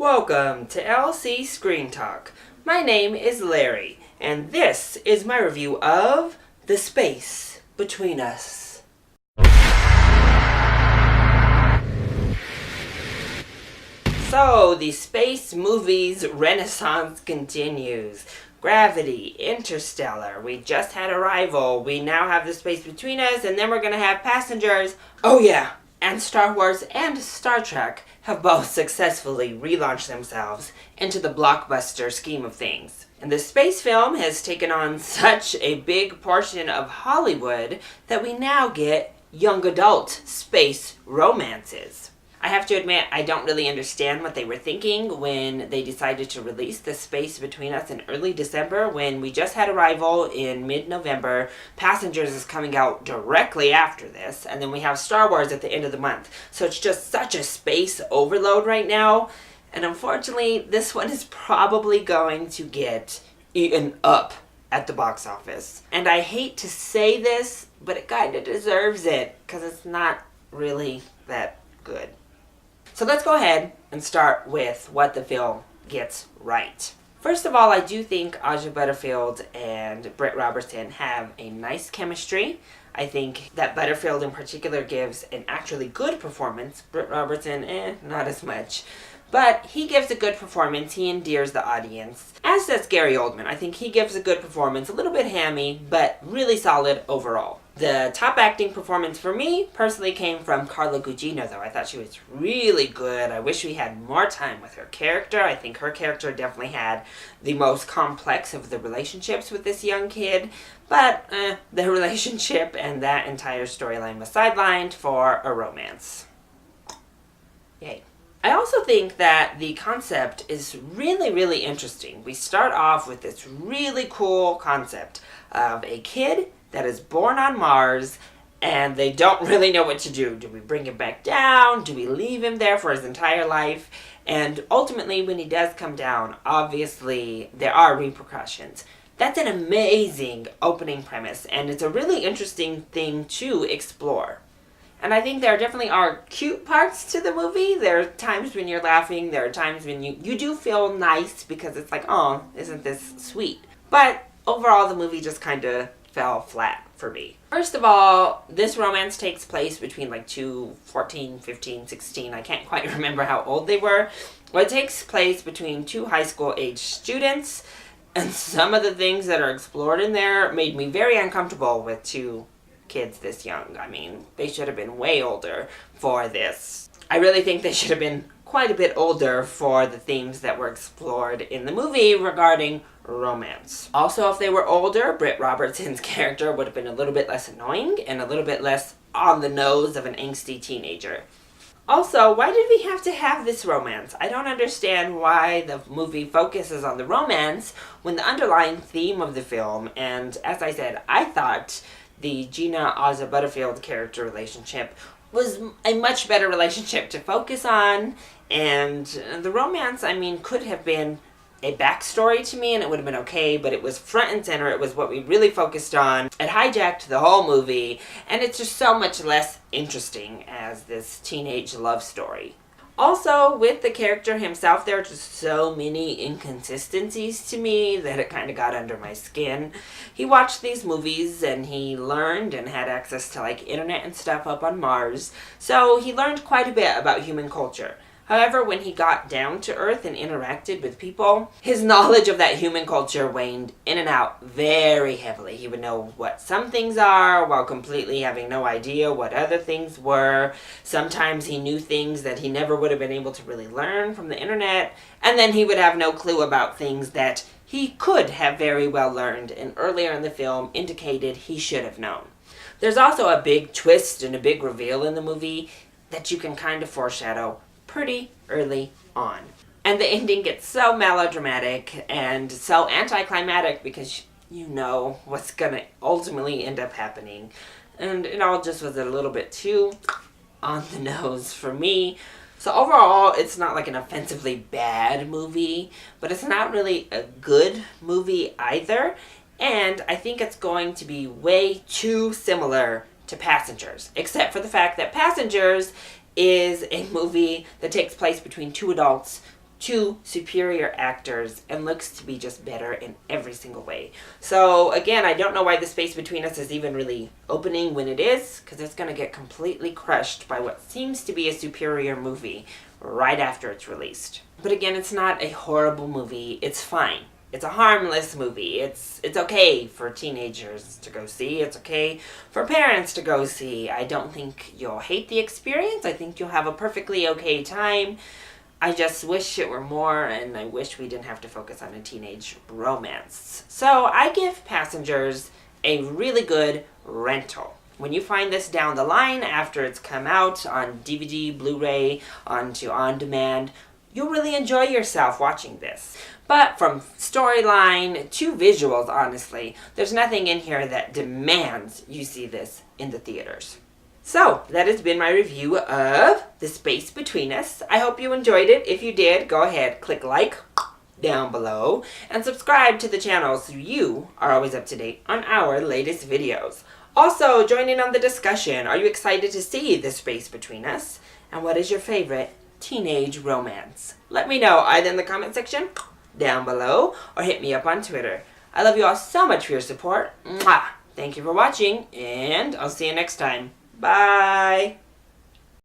Welcome to LC Screen Talk. My name is Larry, and this is my review of The Space Between Us. So, the space movies renaissance continues. Gravity, Interstellar, we just had Arrival, we now have The Space Between Us, and then we're gonna have Passengers. Oh yeah, and Star Wars and Star Trek have both successfully relaunched themselves into the blockbuster scheme of things. And the space film has taken on such a big portion of Hollywood that we now get young adult space romances. I have to admit, I don't really understand what they were thinking when they decided to release The Space Between Us in early December, when we just had Arrival in mid-November, Passengers is coming out directly after this, and then we have Star Wars at the end of the month. So it's just such a space overload right now, and unfortunately, this one is probably going to get eaten up at the box office. And I hate to say this, but it kind of deserves it, because it's not really that good. So let's go ahead and start with what the film gets right. First of all, I do think Aja Butterfield and Britt Robertson have a nice chemistry. I think that Butterfield in particular gives an actually good performance. Britt Robertson, not as much. But he gives a good performance. He endears the audience. As does Gary Oldman. I think he gives a good performance. A little bit hammy, but really solid overall. The top acting performance for me personally came from Carla Gugino, though. I thought she was really good. I wish we had more time with her character. I think her character definitely had the most complex of the relationships with this young kid. But the relationship and that entire storyline was sidelined for a romance. Yay. I also think that the concept is really, really interesting. We start off with this really cool concept of a kid that is born on Mars, and they don't really know what to do. Do we bring him back down? Do we leave him there for his entire life? And ultimately, when he does come down, obviously, there are repercussions. That's an amazing opening premise, and it's a really interesting thing to explore. And I think there definitely are cute parts to the movie. There are times when you're laughing. There are times when you do feel nice because it's like, oh, isn't this sweet? But overall, the movie just kind of fell flat for me. First of all, this romance takes place between like 14, 15, 16. I can't quite remember how old they were. Well, it takes place between two high school age students. And some of the things that are explored in there made me very uncomfortable with two kids this young. I mean, they should have been way older for this. I really think they should have been quite a bit older for the themes that were explored in the movie regarding romance. Also, if they were older, Britt Robertson's character would have been a little bit less annoying and a little bit less on the nose of an angsty teenager. Also, why did we have to have this romance? I don't understand why the movie focuses on the romance when the underlying theme of the film, and as I said, I thought the Gina Aja Butterfield character relationship was a much better relationship to focus on, and the romance, I mean, could have been a backstory to me and it would have been okay, but it was front and center. It was what we really focused on. It hijacked the whole movie, and it's just so much less interesting as this teenage love story. Also, with the character himself, there are just so many inconsistencies to me that it kind of got under my skin. He watched these movies and he learned and had access to like internet and stuff up on Mars, so he learned quite a bit about human culture. However, when he got down to Earth and interacted with people, his knowledge of that human culture waned in and out very heavily. He would know what some things are while completely having no idea what other things were. Sometimes he knew things that he never would have been able to really learn from the internet. And then he would have no clue about things that he could have very well learned and earlier in the film indicated he should have known. There's also a big twist and a big reveal in the movie that you can kind of foreshadow pretty early on. And the ending gets so melodramatic and so anticlimactic because you know what's gonna ultimately end up happening. And it all just was a little bit too on the nose for me. So overall, it's not like an offensively bad movie, but it's not really a good movie either. And I think it's going to be way too similar to Passengers, except for the fact that Passengers is a movie that takes place between two adults two superior actors and looks to be just better in every single way. So again, I don't know why the space between us is even really opening when it is, because it's going to get completely crushed by what seems to be a superior movie right after it's released. But again, it's not a horrible movie. It's fine. It's a harmless movie. It's okay for teenagers to go see. It's okay for parents to go see. I don't think you'll hate the experience. I think you'll have a perfectly okay time. I just wish it were more, and I wish we didn't have to focus on a teenage romance. So I give Passengers a really good rental. When you find this down the line after it's come out on DVD, Blu-ray, onto on-demand, you'll really enjoy yourself watching this. But from storyline to visuals, honestly, there's nothing in here that demands you see this in the theaters. So, that has been my review of The Space Between Us. I hope you enjoyed it. If you did, go ahead, click like down below, and subscribe to the channel so you are always up to date on our latest videos. Also, join in on the discussion. Are you excited to see The Space Between Us? And what is your favorite teenage romance? Let me know either in the comment section down below or hit me up on Twitter. I love you all so much for your support. Mwah! Thank you for watching, and I'll see you next time. Bye!